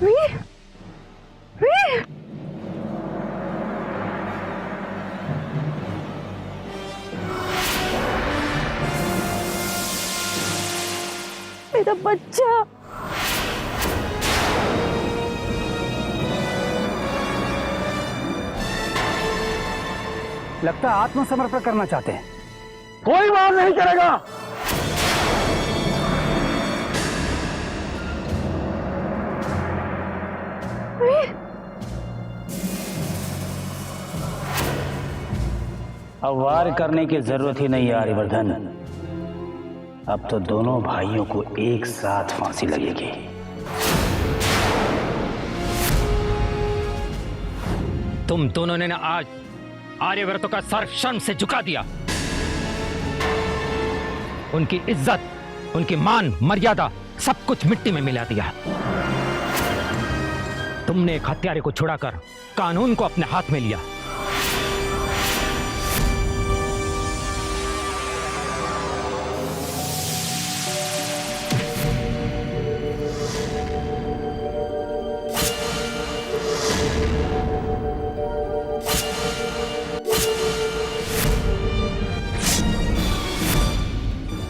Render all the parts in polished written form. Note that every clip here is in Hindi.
वीर, वीर, मेरा बच्चा। लगता है आत्मसमर्पण करना चाहते हैं। कोई वार नहीं करेगा। अब वार करने की जरूरत ही नहीं है आर्यवर्धन। अब तो दोनों भाइयों को एक साथ फांसी लगेगी। तुम दोनों ने ना आज आर्यव्रतों का सर शर्म से झुका दिया। उनकी इज्जत, उनकी मान मर्यादा सब कुछ मिट्टी में मिला दिया। तुमने एक हत्यारे को छुड़ाकर कानून को अपने हाथ में लिया।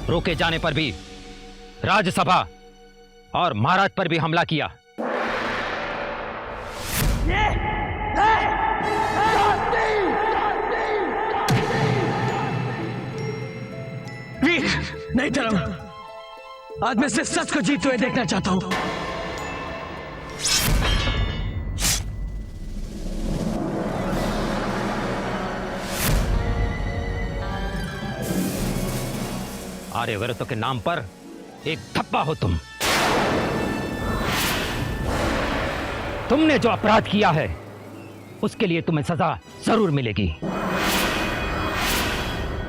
रोके जाने पर भी राज्यसभा और महाराज पर भी हमला किया। वीर, नहीं धर्म, आज मैं सिर्फ सच को जीतते हुए देखना चाहता हूं। आर्यव्रतों के नाम पर एक धब्बा हो तुम। तुमने जो अपराध किया है उसके लिए तुम्हें सजा जरूर मिलेगी।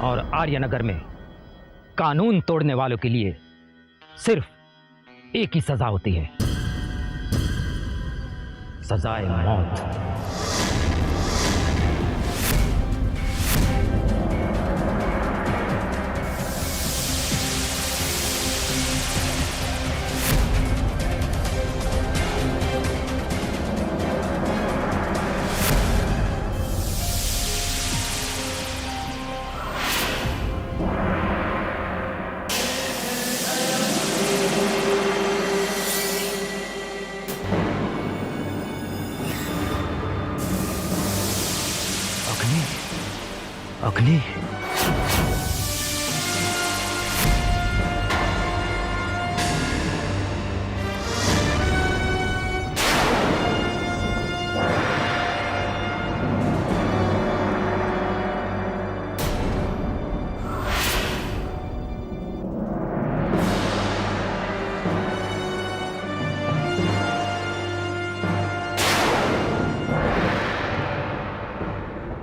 और आर्यनगर में कानून तोड़ने वालों के लिए सिर्फ एक ही सजा होती है, सजाए मौत। अग्नि,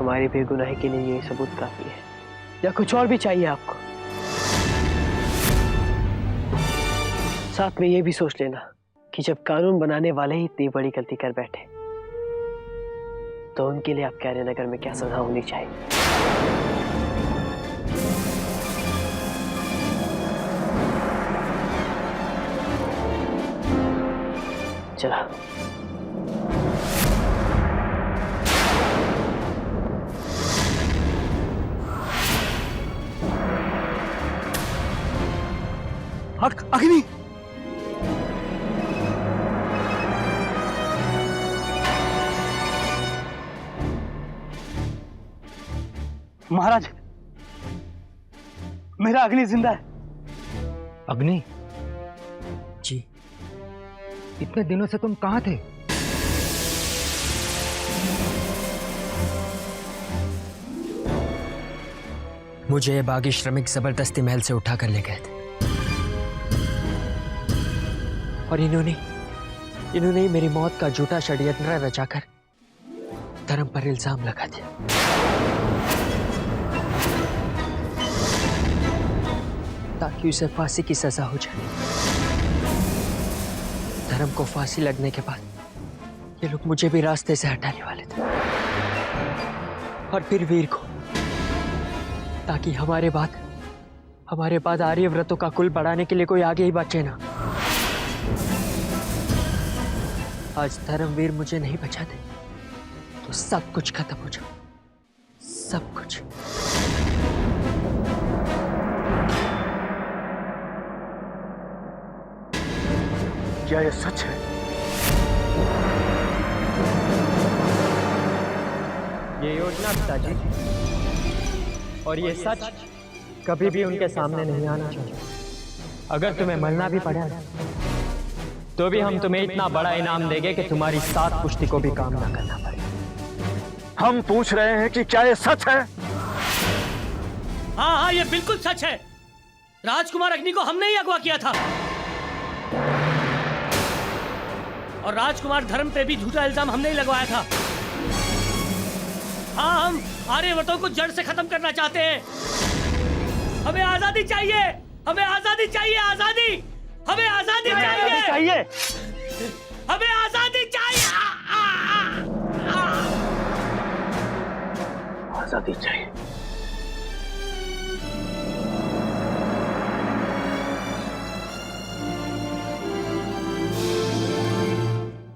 हमारी बेगुनाही के लिए ये सबूत काफी है, या कुछ और भी चाहिए आपको? साथ में ये भी सोच लेना कि जब कानून बनाने वाले ही इतनी बड़ी गलती कर बैठे तो उनके लिए आपके आर्यनगर में क्या सजा होनी चाहिए। चला। अग्नि, महाराज, मेरा अग्नि जिंदा है। अग्नि जी, इतने दिनों से तुम कहां थे? मुझे ये बागी श्रमिक जबरदस्ती महल से उठाकर ले गए थे और इन्होंने मेरी मौत का झूठा षड्यंत्र रचाकर धर्म पर इल्जाम लगा दिया। ताकि उसे फांसी की सजा हो जाए। धर्म को फांसी लगने के बाद ये लोग मुझे भी रास्ते से हटाने वाले थे, और फिर वीर को, ताकि हमारे बाद आर्यव्रतों का कुल बढ़ाने के लिए कोई आगे ही बचे ना। आज धर्मवीर मुझे नहीं बचा दे तो सब कुछ खत्म हो जाए, सब कुछ। क्या ये सच है? ये योजना पिताजी और ये सच कभी भी उनके सामने नहीं आना चाहिए। अगर तुम्हें मरना भी पड़ा तो भी हम तुम्हें इतना बड़ा इनाम देंगे कि तुम्हारी 7 पुश्ती को भी काम ना करना पड़े। हम पूछ रहे हैं कि क्या ये सच है? हाँ हाँ, ये बिल्कुल सच है। राजकुमार अग्नि को हमने ही अगवा किया था और राजकुमार धर्म पे भी झूठा इल्जाम हमने ही लगवाया था। हाँ, हम आर्यवर्तों को जड़ से खत्म करना चाहते हैं। हमें आजादी चाहिए, हमें आजादी चाहिए, आजादी, हमें आजादी चाहिए, हमें आजादी चाहिए, आजादी चाहिए।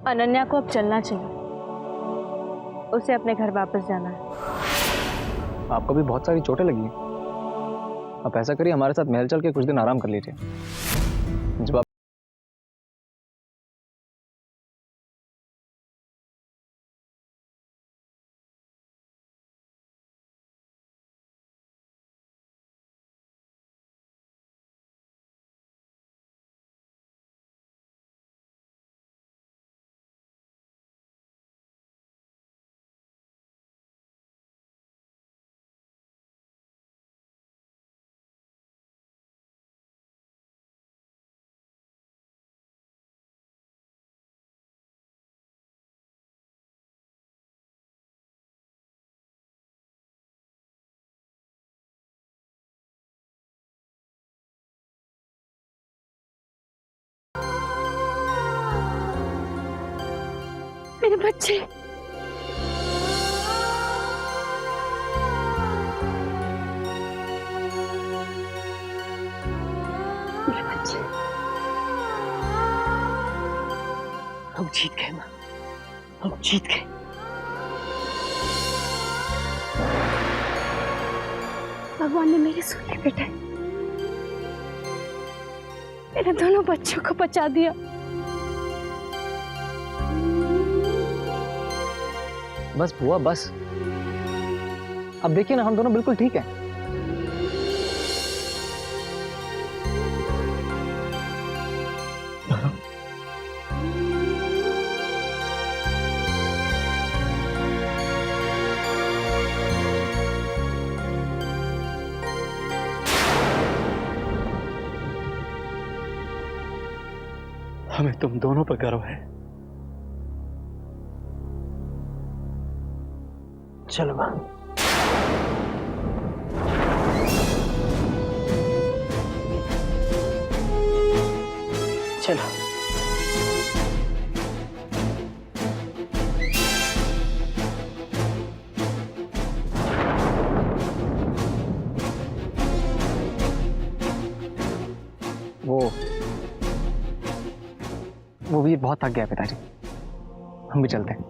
अनन्या को अब चलना चाहिए, उसे अपने घर वापस जाना है। आपको भी बहुत सारी चोटें लगी हैं। आप ऐसा करिए, हमारे साथ महल चल के कुछ दिन आराम कर लीजिए। जब आप मेरे बच्चे, मेरे बच्चे, हम जीत गए माँ, हम जीत गए। भगवान ने मेरे सुन के बेटे मेरे दोनों बच्चों को बचा दिया। बस बुआ बस, अब देखिए ना, हम दोनों बिल्कुल ठीक हैं। हमें तुम दोनों पर गर्व है। चलो माँ। चलो। वो भी बहुत थक गया पिताजी, हम भी चलते हैं।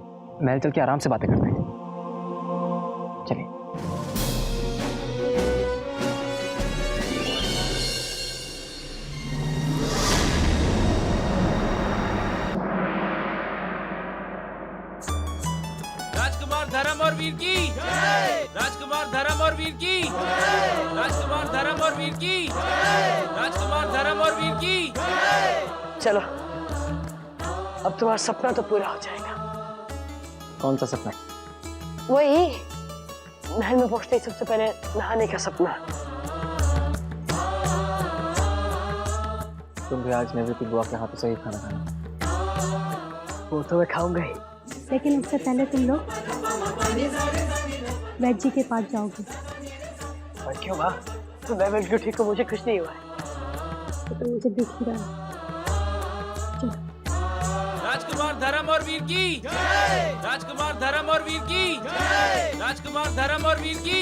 महल चल के आराम से बातें करते हैं। चलिए। राजकुमार धर्म और वीर की, राजकुमार धर्म और वीर की, राजकुमार धर्म और वीर की, राजकुमार धर्म और वीर की। चलो, अब तुम्हारा सपना तो पूरा हो जाएगा। कौन सा सपना? वही महल में पहुंचते ही सबसे पहले नहाने का सपना। तुम भी आज निवृत्ति बुआ के हाथों से ही खाना खाना। वो तो मैं खाऊंगा ही, लेकिन उससे पहले तुम लोग वैद्य जी के पास जाओगे। और क्यों माँ? तो मैं क्यों ठीक हूँ, मुझे कुछ नहीं हुआ है। तो मुझे दिख ही रहा है। राजकुमार धर्म और वीर की, राजकुमार धर्म और वीर की, राजकुमार धर्म और वीर की।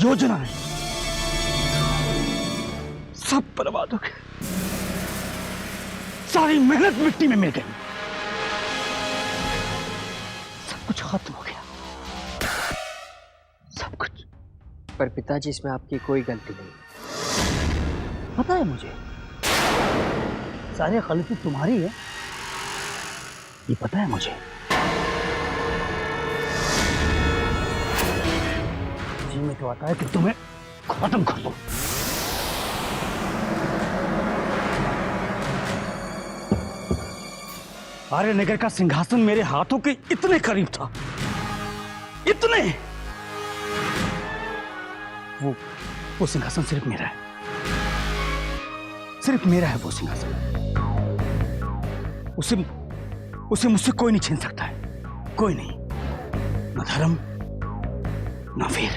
योजनाएं सब बर्बाद हो गए। सारी मेहनत मिट्टी में मिल गई। सब कुछ खत्म हो गया, सब कुछ। पर पिताजी, इसमें आपकी कोई गलती नहीं। पता है मुझे, सारी गलती तुम्हारी है, ये पता है मुझे। जी में तो आता है कि तुम्हें खत्म कर दो। आर्यनगर का सिंहासन मेरे हाथों के इतने करीब था, इतने। वो सिंहासन सिर्फ मेरा है, सिर्फ मेरा है वो सिंहासन। उसे मुझसे कोई नहीं छीन सकता है, कोई नहीं। ना धर्म, ना वीर,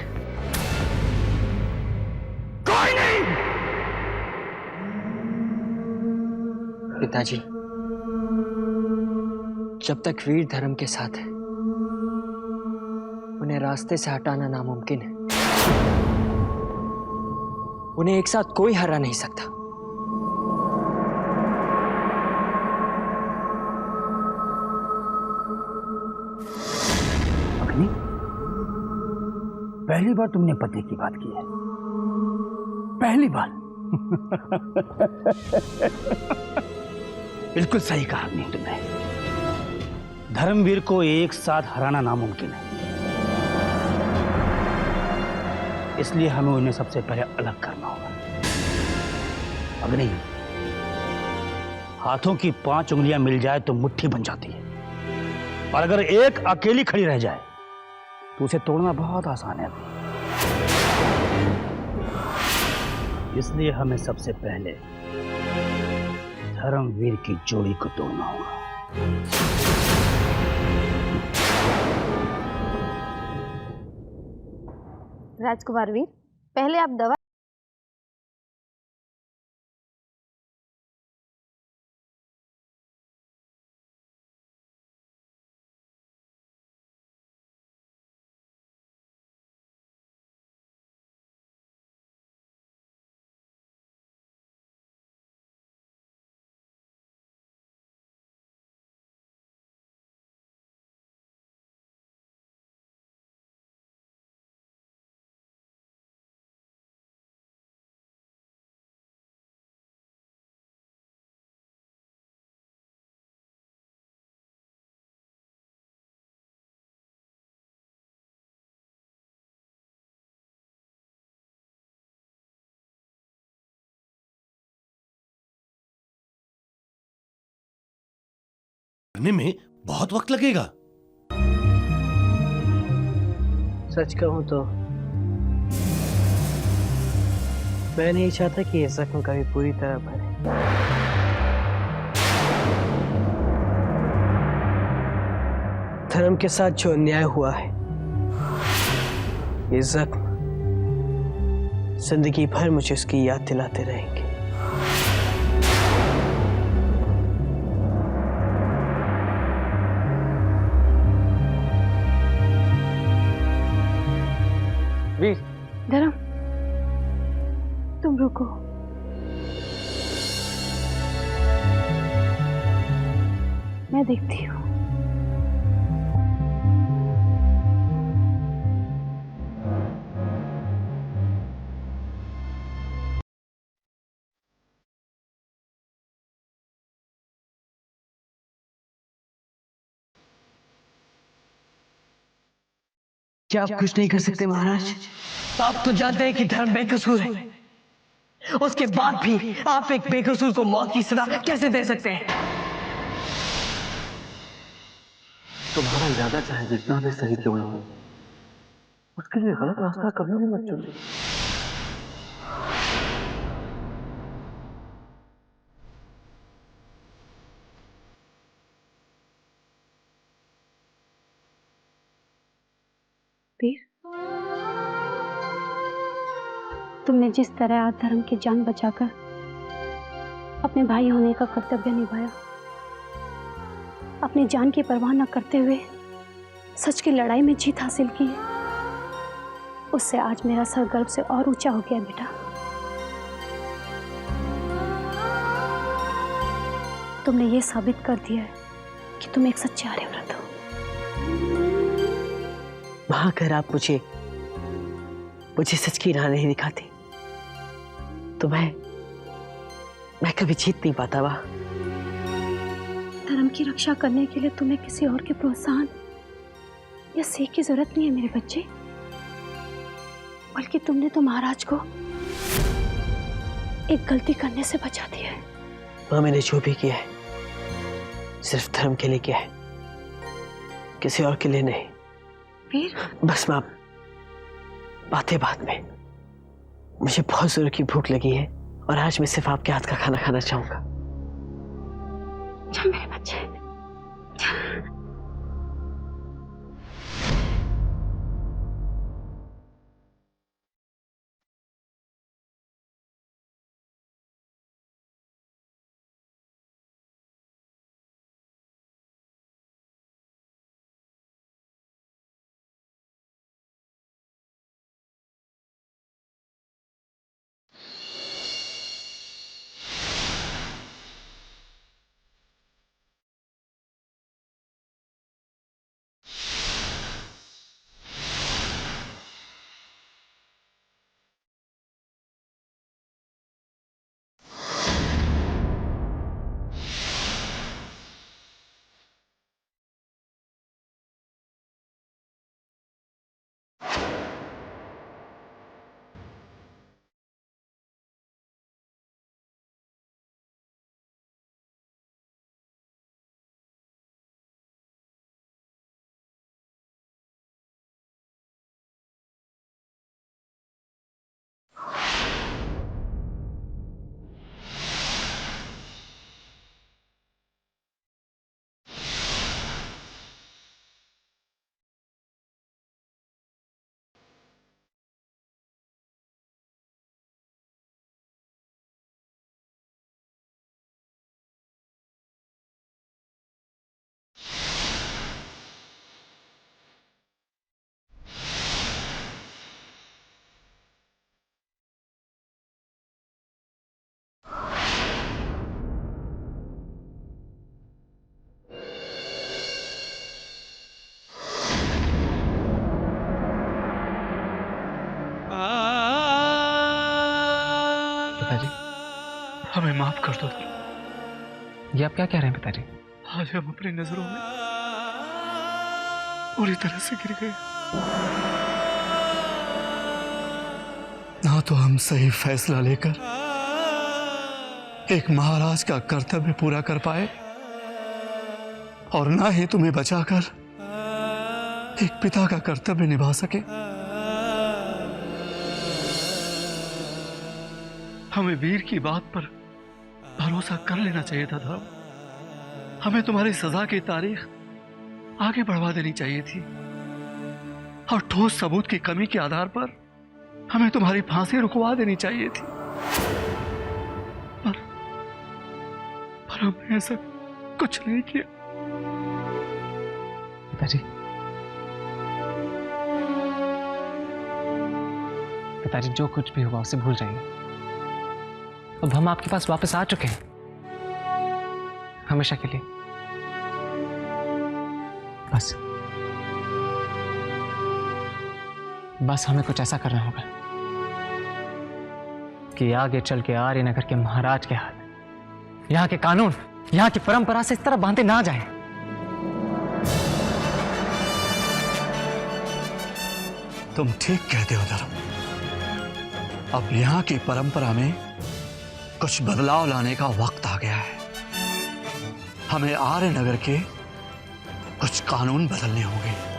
कोई नहीं। पिताजी, जब तक वीर धर्म के साथ है, उन्हें रास्ते से हटाना नामुमकिन है। उन्हें एक साथ कोई हरा नहीं सकता। अग्नि, पहली बार तुमने पति की बात की है, पहली बार। बिल्कुल सही कहा अग्नि तुमने। धर्मवीर को एक साथ हराना नामुमकिन है, इसलिए हमें उन्हें सबसे पहले अलग करना होगा। अग्नि, हाथों की 5 उंगलियां मिल जाए तो मुट्ठी बन जाती है, और अगर एक अकेली खड़ी रह जाए तो उसे तोड़ना बहुत आसान है। इसलिए हमें सबसे पहले धर्मवीर की जोड़ी को तोड़ना होगा। राजकुमार वीर, पहले आप दवा। करने में बहुत वक्त लगेगा। सच कहूं तो मैं नहीं चाहता कि ये जख्म कभी पूरी तरह भरे। धर्म के साथ जो अन्याय हुआ है, ये जख्म जिंदगी भर मुझे उसकी याद दिलाते रहेंगे। वीर, धर्म, तुम रुको। मैं देखती हूँ। क्या आप कुछ नहीं कर सकते महाराज? आप तो जानते हैं कि धर्म बेकसूर है, उसके बाद भी आप एक बेकसूर को मौत की सजा कैसे दे सकते हैं? तुम्हारा ज्यादा चाहे जितना भी सही क्यों ना हो, उसके लिए गलत रास्ता कभी भी मत चुनो। वीर, तुमने जिस तरह आज धर्म की जान बचाकर अपने भाई होने का कर्तव्य निभाया, अपनी जान की परवाह न करते हुए सच की लड़ाई में जीत हासिल की है, उससे आज मेरा सर गर्व से और ऊंचा हो गया बेटा। तुमने ये साबित कर दिया है कि तुम एक सच्चे आर्यव्रत हो। माँ, अगर आप मुझे सच की राह नहीं दिखाती तो मैं कभी जीत नहीं पाता। वाह, धर्म की रक्षा करने के लिए तुम्हें किसी और के प्रोत्साहन या सीख की जरूरत नहीं है मेरे बच्चे, बल्कि तुमने तो महाराज को एक गलती करने से बचा दिया है। माँ, मैंने जो भी किया है सिर्फ धर्म के लिए किया है, किसी और के लिए नहीं। वीर, बस माँ, बात में मुझे बहुत जोर की भूख लगी है और आज मैं सिर्फ आपके हाथ का खाना खाना चाहूंगा। चल मेरे बच्चे, पिताजी, हमें माफ कर दो। ये आप क्या कह रहे हैं पिताजी? आज हम अपनी नजरों में पूरी तरह से गिर गए। ना तो हम सही फैसला लेकर एक महाराज का कर्तव्य पूरा कर पाए और ना ही तुम्हें बचाकर एक पिता का कर्तव्य निभा सके। हमें वीर की बात पर भरोसा कर लेना चाहिए था धर्म। हमें तुम्हारी सजा की तारीख आगे बढ़वा देनी चाहिए थी और ठोस सबूत की कमी के आधार पर हमें तुम्हारी फांसी रुकवा देनी चाहिए थी। पर हमने ऐसा कुछ नहीं किया। पिताजी जो कुछ भी हुआ उसे भूल जाइए। अब हम आपके पास वापस आ चुके हैं हमेशा के लिए। बस हमें कुछ ऐसा करना होगा कि आगे चल के आर्यनगर के महाराज के हाथ, यहाँ के कानून, यहाँ की परंपरा से इस तरह बांधे ना जाए। तुम ठीक कहते हो धर्म। अब यहाँ की परंपरा में कुछ बदलाव लाने का वक्त आ गया है। हमें आर्यनगर के कुछ कानून बदलने होंगे।